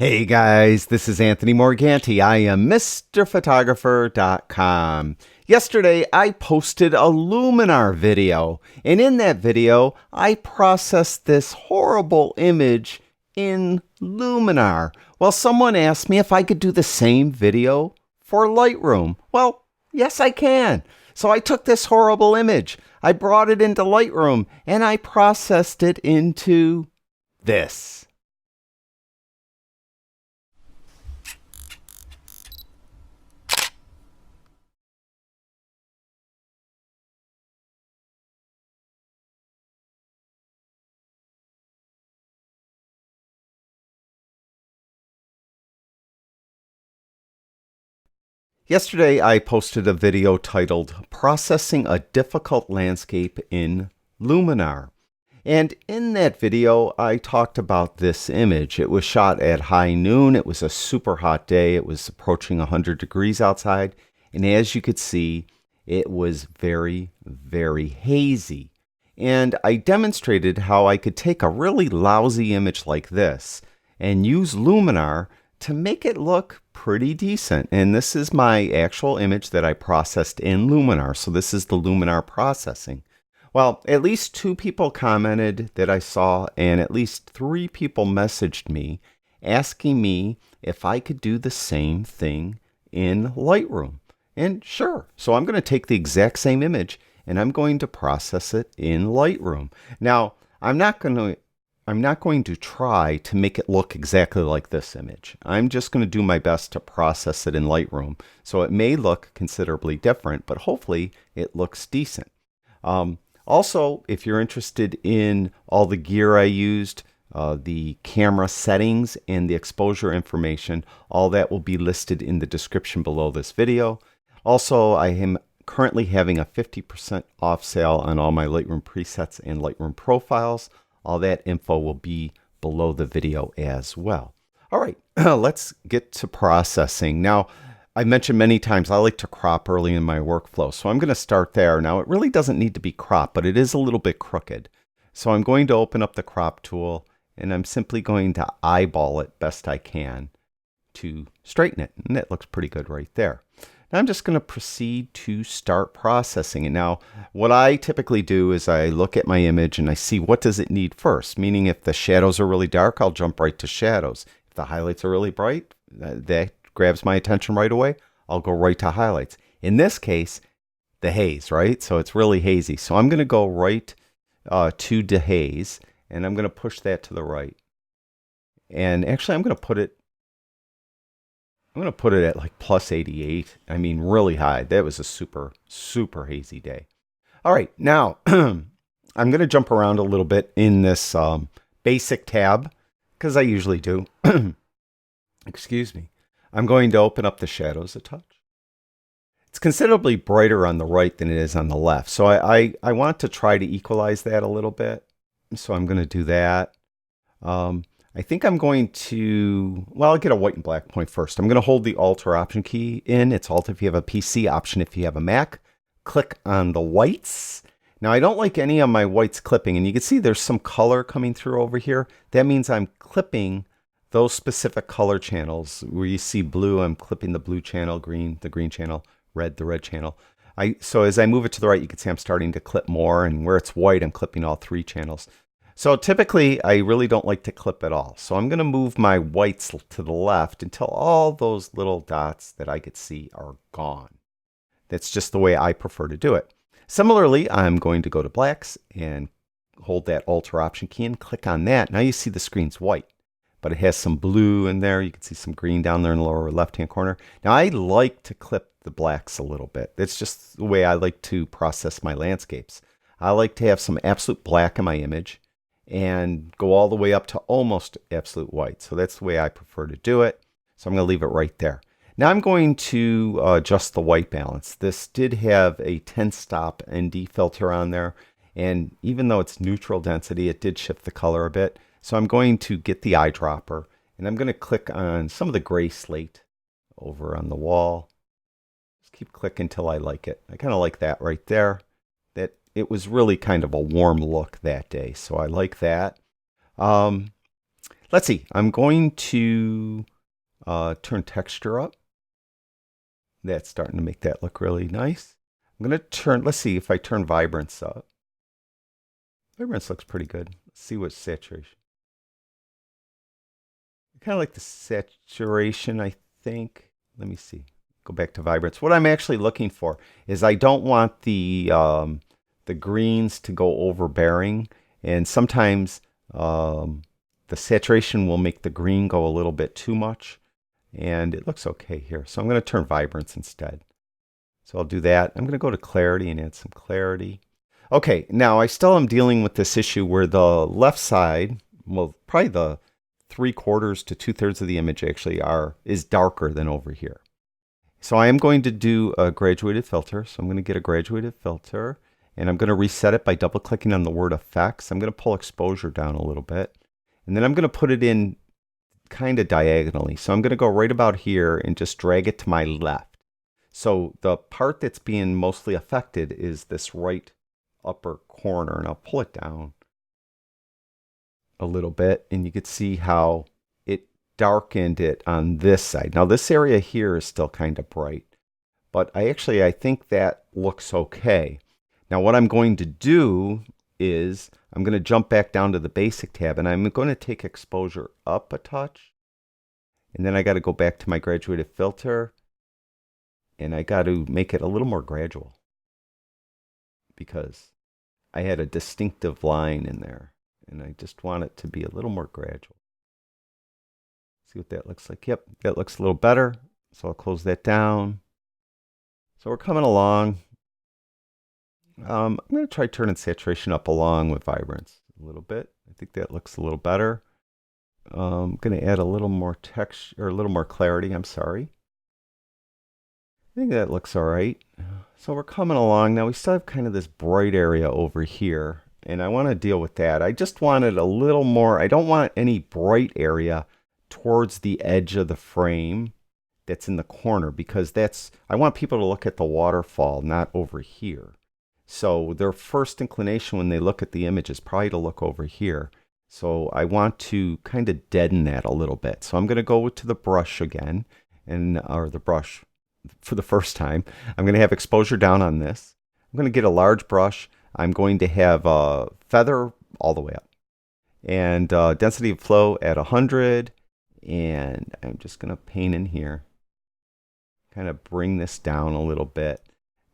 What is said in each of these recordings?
Hey guys, this is Anthony Morganti. I am MrPhotographer.com. Yesterday, I posted a Luminar video, and in that video, I processed this horrible image in Luminar. Well, someone asked me if I could do the same video for Lightroom. Well, yes, I can. So I took this horrible image, I brought it into Lightroom, and I processed it into this. Yesterday, I posted a video titled Processing a Difficult Landscape in Luminar. And in that video, I talked about this image. It was shot at high noon. It was a super hot day. It was approaching 100 degrees outside. And as you could see, it was very, very hazy. And I demonstrated how I could take a really lousy image like this and use Luminar to make it look pretty decent. And this is my actual image that I processed in Luminar. So this is the Luminar processing. Well, at least 2 people commented that I saw, and at least 3 people messaged me asking me if I could do the same thing in Lightroom. And sure, so I'm going to take the exact same image and I'm going to process it in Lightroom. Now, I'm not going to try to make it look exactly like this image. I'm just going to do my best to process it in Lightroom. So it may look considerably different, but hopefully it looks decent. Also, if you're interested in all the gear I used, the camera settings and the exposure information, all that will be listed in the description below this video. Also, I am currently having a 50% off sale on all my Lightroom presets and Lightroom profiles. All that info will be below the video as well. All right, let's get to processing. Now, I mentioned many times I like to crop early in my workflow, so I'm going to start there. Now, it really doesn't need to be cropped, but it is a little bit crooked. So I'm going to open up the crop tool, and I'm simply going to eyeball it best I can to straighten it, and it looks pretty good right there. Now I'm just going to proceed to start processing it. Now, what I typically do is I look at my image and I see what does it need first, meaning if the shadows are really dark, I'll jump right to shadows. If the highlights are really bright, that grabs my attention right away, I'll go right to highlights. In this case, the haze, right? So it's really hazy. So I'm going to go right to dehaze, and I'm going to push that to the right. And actually, I'm going to put it at like plus 88. I mean, really high. That was a super, super hazy day. All right, now I'm going to jump around a little bit in this basic tab, because I usually do. Excuse me. I'm going to open up the shadows a touch. It's considerably brighter on the right than it is on the left. So I want to try to equalize that a little bit. So I'm going to do that. I think I'm going to, well, I'll get a white and black point first. I'm going to hold the Alt or Option key in. It's Alt if you have a PC, Option if you have a Mac. Click on the whites. Now, I don't like any of my whites clipping, and you can see there's some color coming through over here. That means I'm clipping those specific color channels. Where you see blue, I'm clipping the blue channel, green, the green channel, red, the red channel. So as I move it to the right, you can see I'm starting to clip more, and where it's white, I'm clipping all 3 channels. So typically, I really don't like to clip at all. So I'm going to move my whites to the left until all those little dots that I could see are gone. That's just the way I prefer to do it. Similarly, I'm going to go to blacks and hold that Alt or Option key and click on that. Now you see the screen's white, but it has some blue in there. You can see some green down there in the lower left-hand corner. Now I like to clip the blacks a little bit. That's just the way I like to process my landscapes. I like to have some absolute black in my image and go all the way up to almost absolute white. So that's the way I prefer to do it. So I'm going to leave it right there. Now I'm going to adjust the white balance. This did have a 10-stop ND filter on there. And even though it's neutral density, it did shift the color a bit. So I'm going to get the eyedropper, and I'm going to click on some of the gray slate over on the wall. Just keep clicking until I like it. I kind of like that right there. That it was really kind of a warm look that day, so I like that. let's see. I'm going to turn texture up. That's starting to make that look really nice. I'm going to turn, let's see if I turn vibrance up. Vibrance looks pretty good. Let's see what saturation. I kind of like the saturation, I think. Let me see. Go back to vibrance. What I'm actually looking for is I don't want the greens to go overbearing, and sometimes the saturation will make the green go a little bit too much, and it looks okay here. So I'm going to turn vibrance instead. So I'll do that. I'm going to go to clarity and add some clarity. Okay, now I still am dealing with this issue where the left side, well, probably the 3/4 to 2/3 of the image actually is darker than over here. So I am going to do a graduated filter. So I'm going to get a graduated filter, and I'm going to reset it by double clicking on the word effects. I'm going to pull exposure down a little bit, and then I'm going to put it in kind of diagonally. So I'm going to go right about here and just drag it to my left. So the part that's being mostly affected is this right upper corner, and I'll pull it down a little bit, and you can see how it darkened it on this side. Now this area here is still kind of bright, but I think that looks okay. Now what I'm going to do is I'm going to jump back down to the basic tab, and I'm going to take exposure up a touch, and then I got to go back to my graduated filter, and I got to make it a little more gradual because I had a distinctive line in there, and I just want it to be a little more gradual. See what that looks like. Yep, that looks a little better. So I'll close that down. So we're coming along. I'm going to try turning saturation up along with vibrance a little bit. I think that looks a little better. I'm going to add a little more texture, or a little more clarity. I'm sorry. I think that looks all right. So we're coming along. Now we still have kind of this bright area over here, and I want to deal with that. I just wanted a little more. I don't want any bright area towards the edge of the frame that's in the corner, because I want people to look at the waterfall, not over here. So their first inclination when they look at the image is probably to look over here. So I want to kind of deaden that a little bit. So I'm going to go to the brush again, or the brush for the first time. I'm going to have exposure down on this. I'm going to get a large brush. I'm going to have a feather all the way up, and density of flow at 100. And I'm just going to paint in here, kind of bring this down a little bit.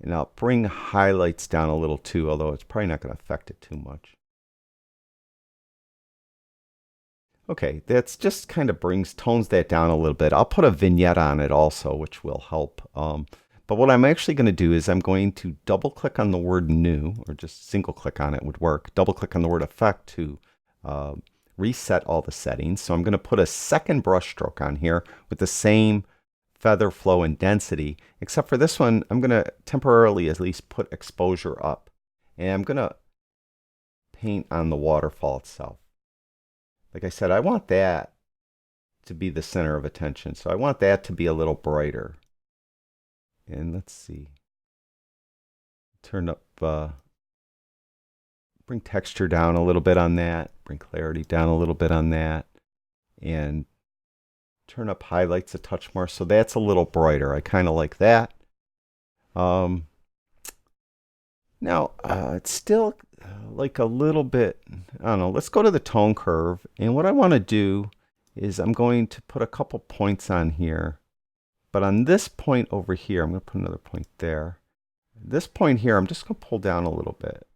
And I'll bring highlights down a little too, although it's probably not going to affect it too much. Okay, that's just kind of tones that down a little bit. I'll put a vignette on it also, which will help. But what I'm actually going to do is I'm going to double click on the word new, or just single click on it would work. Double click on the word effect to reset all the settings. So I'm going to put a second brush stroke on here with the same feather, flow, and density, except for this one, I'm going to temporarily at least put exposure up. And I'm going to paint on the waterfall itself. Like I said, I want that to be the center of attention. So I want that to be a little brighter. And let's see. Turn up, bring texture down a little bit on that. Bring clarity down a little bit on that. And turn up highlights a touch more. So that's a little brighter. I kind of like that. Now, it's still like a little bit, I don't know, let's go to the tone curve. And what I want to do is I'm going to put a couple points on here. But on this point over here, I'm going to put another point there. This point here, I'm just going to pull down a little bit.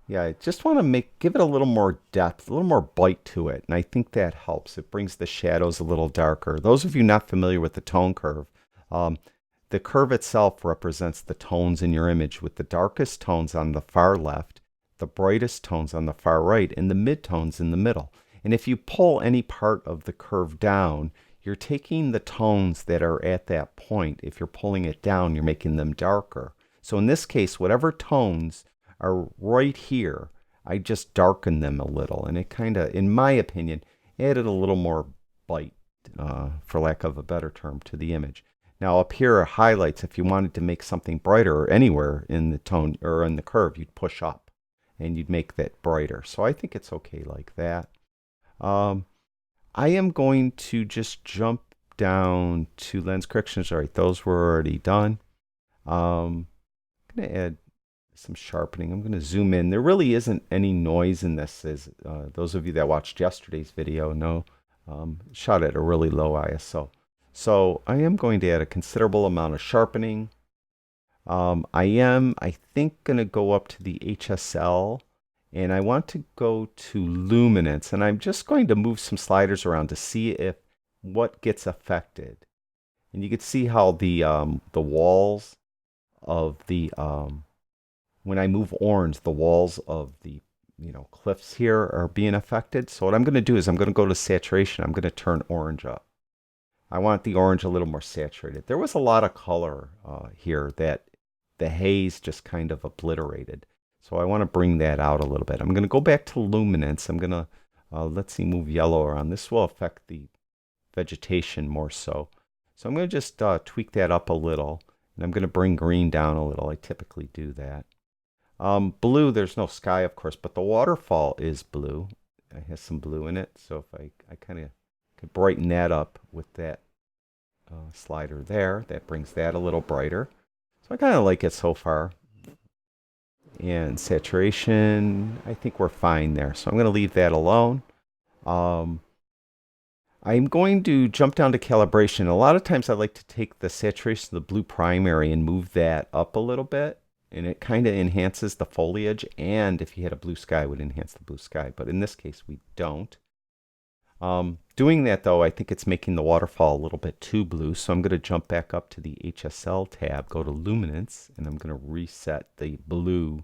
Yeah, I just want to give it a little more depth, a little more bite to it. And I think that helps. It brings the shadows a little darker. Those of you not familiar with the tone curve, the curve itself represents the tones in your image, with the darkest tones on the far left, the brightest tones on the far right, and the midtones in the middle. And if you pull any part of the curve down, you're taking the tones that are at that point. If you're pulling it down, you're making them darker. So in this case, whatever tones are right here, I just darken them a little. And it kind of, in my opinion, added a little more bite, for lack of a better term, to the image. Now up here are highlights. If you wanted to make something brighter or anywhere in the tone or in the curve, you'd push up and you'd make that brighter. So I think it's okay like that. Um, I am going to just jump down to lens corrections. All right, those were already done. I'm going to add some sharpening. I'm going to zoom in. There really isn't any noise in this, as those of you that watched yesterday's video know. Shot at a really low ISO. So I am going to add a considerable amount of sharpening. I think, going to go up to the HSL, and I want to go to luminance, and I'm just going to move some sliders around to see if what gets affected. And you can see how the walls of the when I move orange, the walls of the cliffs here are being affected. So what I'm going to do is I'm going to go to saturation. I'm going to turn orange up. I want the orange a little more saturated. There was a lot of color here that the haze just kind of obliterated. So I want to bring that out a little bit. I'm going to go back to luminance. I'm going to, let's see, move yellow around. This will affect the vegetation more so. So I'm going to just tweak that up a little. And I'm going to bring green down a little. I typically do that. Blue, there's no sky, of course, but the waterfall is blue. It has some blue in it. So if I kind of could brighten that up with that slider there, that brings that a little brighter. So I kind of like it so far. And saturation, I think we're fine there. So I'm going to leave that alone. I'm going to jump down to calibration. A lot of times I like to take the saturation of the blue primary and move that up a little bit. And it kind of enhances the foliage. And if you had a blue sky, it would enhance the blue sky. But in this case, we don't. Doing that, though, I think it's making the waterfall a little bit too blue. So I'm going to jump back up to the HSL tab, go to luminance, and I'm going to reset the blue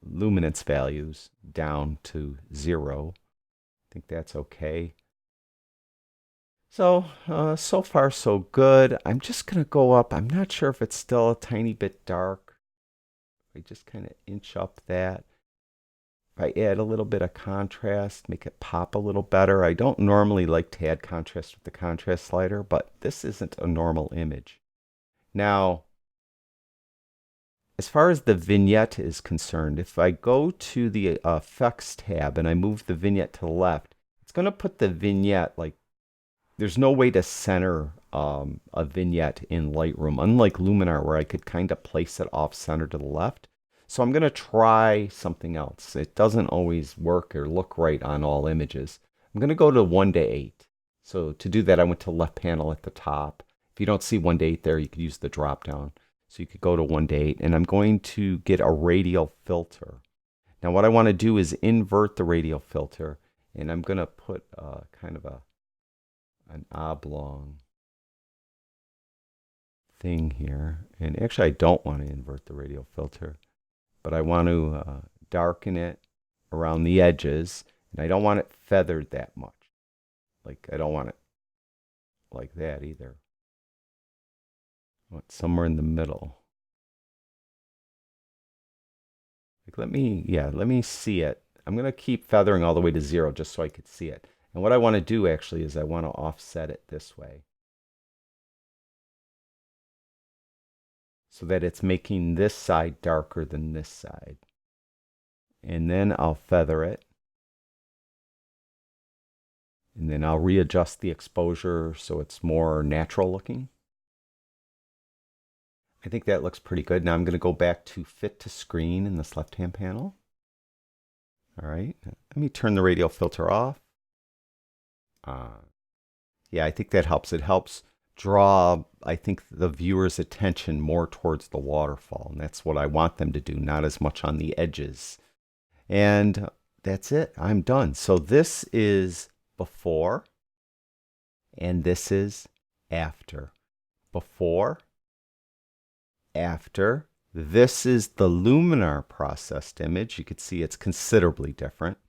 luminance values down to 0. I think that's okay. So, so far so good. I'm just going to go up. I'm not sure if it's still a tiny bit dark. I just kind of inch up that. If I add a little bit of contrast, make it pop a little better. I don't normally like to add contrast with the contrast slider, but this isn't a normal image. Now, as far as the vignette is concerned, if I go to the effects tab and I move the vignette to the left, it's going to put the vignette like, there's no way to center a vignette in Lightroom, unlike Luminar where I could kind of place it off center to the left. So I'm going to try something else. It doesn't always work or look right on all images. I'm going to go to 1:8. So to do that, I went to left panel at the top. If you don't see 1:8 there, you could use the drop down. So you could go to 1:8, and I'm going to get a radial filter. Now what I want to do is invert the radial filter, and I'm going to put kind of an oblong thing here. And actually I don't want to invert the radial filter, but I want to darken it around the edges, and I don't want it feathered that much. Like I don't want it like that either. I want somewhere in the middle. Like let me see it. I'm going to keep feathering all the way to 0 just so I could see it. And what I want to do actually is I want to offset it this way, so that it's making this side darker than this side. And then I'll feather it. And then I'll readjust the exposure so it's more natural looking. I think that looks pretty good. Now I'm going to go back to fit to screen in this left-hand panel. All right, let me turn the radial filter off. Yeah, I think that helps. It helps draw, I think, the viewer's attention more towards the waterfall. And that's what I want them to do, not as much on the edges. And that's it. I'm done. So this is before, and this is after. Before, after. This is the Luminar processed image. You can see it's considerably different.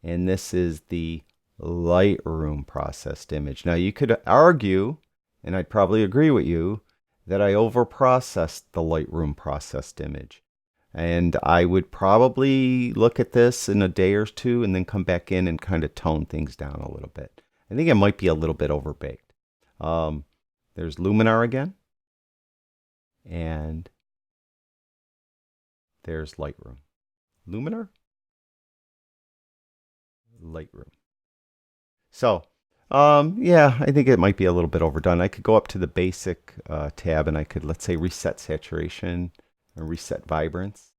And this is the Lightroom processed image. Now you could argue, and I'd probably agree with you, that I overprocessed the Lightroom processed image. And I would probably look at this in a day or two and then come back in and kind of tone things down a little bit. I think it might be a little bit overbaked. There's Luminar again. And there's Lightroom. Luminar? Lightroom. So, yeah, I think it might be a little bit overdone. I could go up to the basic tab and I could, let's say, reset saturation or reset vibrance.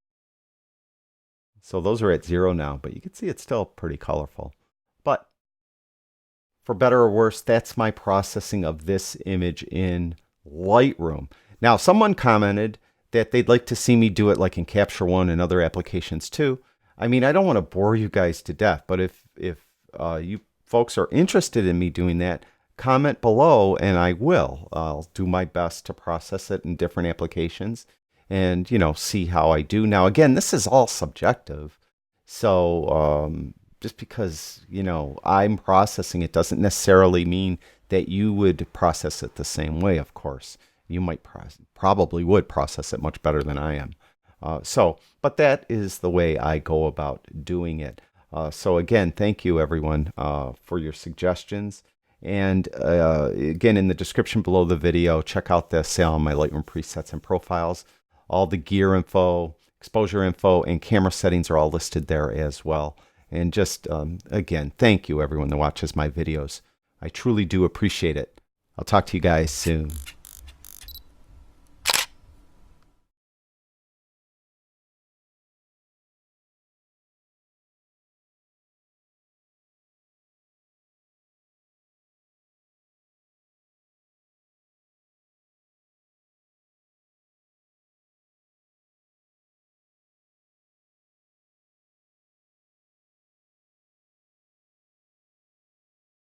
So those are at 0 now, but you can see it's still pretty colorful. But for better or worse, that's my processing of this image in Lightroom. Now, someone commented that they'd like to see me do it like in Capture One and other applications too. I mean, I don't want to bore you guys to death, but if you folks are interested in me doing that, comment below and I will. I'll do my best to process it in different applications and, you know, see how I do. Now, again, this is all subjective. So just because, you know, I'm processing it doesn't necessarily mean that you would process it the same way, of course. You might probably would process it much better than I am. But that is the way I go about doing it. So again, thank you everyone for your suggestions. And again, in the description below the video, check out the sale on my Lightroom presets and profiles. All the gear info, exposure info, and camera settings are all listed there as well. And just, again, thank you everyone that watches my videos. I truly do appreciate it. I'll talk to you guys soon.